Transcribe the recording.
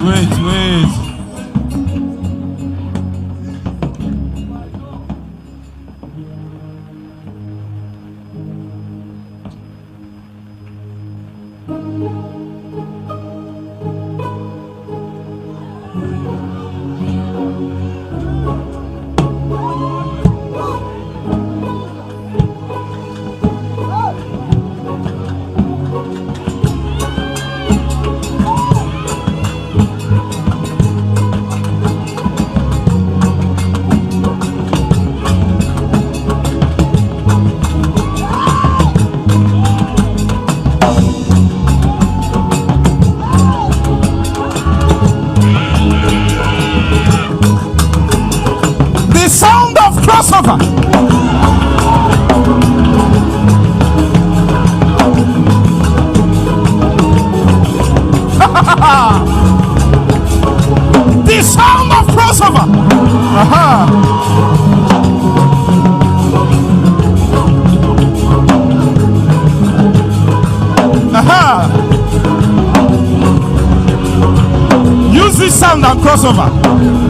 Wait. The sound of crossover. The sound of crossover. Use this sound and crossover.